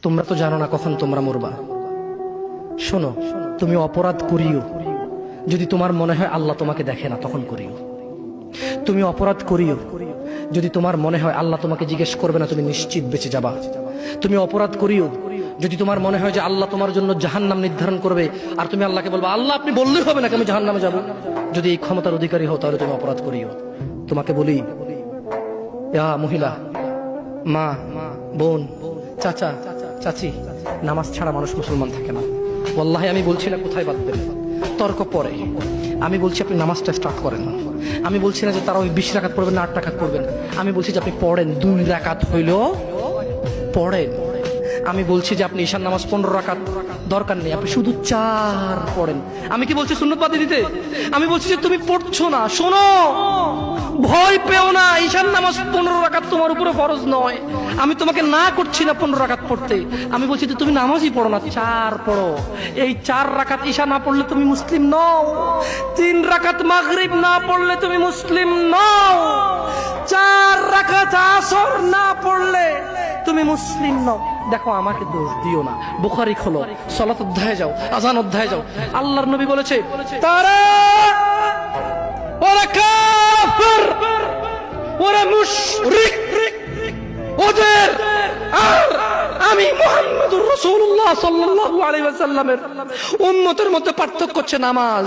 তোমরা তো জানো না কখন তোমরা মরবা। শোনো, তুমি অপরাধ করিও যদি তোমার মনে হয় আল্লাহ তোমাকে দেখে না, তখন করিও। তুমি অপরাধ করিও যদি তোমার মনে হয় আল্লাহ তোমাকে জিজ্ঞেস করবে না, তুমি নিশ্চিত বেঁচে যাবা। তুমি অপরাধ করিও যদি তোমার মনে হয় যে আল্লাহ তোমার জন্য জাহান্নাম নির্ধারণ করবে, আর তুমি আল্লাহকে বলবা আল্লাহ আপনি বললেই হবে নাকি আমি জাহান্নামে যাব। যদি এই ক্ষমতার অধিকারী হও তাহলে তুমি অপরাধ করিও। তোমাকে বলি, মহিলা, মা, বোন, চাচা, চাচি, নামাজ ছাড়া মানুষ মুসলমান থাকে না। ওয়াল্লাহি আমি বলছি না কোথায় বাঁধবেন, তর্ক পরে। আমি বলছি আপনি নামাজটা স্টার্ট করেন। আমি বলছি না যে তারা ওই 20 রাকাত পড়বেন না 8 রাকাত পড়বেন। আমি বলছি যে আপনি পড়েন, 2 রাকাত হইলেও পড়েন। আমি বলছি যে আপনি ঈশার নামাজ 15 রাকাত দরকার নেই, আপনি শুধু 4 পড়েন। আমি কি বলছি সুন্নত বাদ দিতে? আমি বলছি যে তুমি পড়ছো না, শোনো, ভয় পেও না, ঈশার নামাজ 15 রাকাত তোমার উপরে ফরজ নয়। আমি তোমাকে না করছি না 15 রাকাত পড়তে। আমি বলছি যে তুমি নামাজই পড়ো না, 4 পড়ো। এই 4 রাকাত ঈশা না পড়লে তুমি মুসলিম নও। 3 রাকাত মাগরিব না পড়লে তুমি মুসলিম নও। 4 রাকাত আসর না পড়লে তুমি মুসলিম নও। দেখো, আমাকে দোষ দিও না। বুখারী খোলো, সালাত অধ্যায়ে যাও, আযান অধ্যায়ে যাও। আল্লাহর নবী বলেছে তারা ওরা কাফির, ওরা মুশরিক, ওদের আর আমি মুহাম্মদুর রাসূলুল্লাহ সাল্লাল্লাহু আলাইহি ওয়াসাল্লামের উম্মতের মধ্যে পার্থক্য হচ্ছে নামাজ।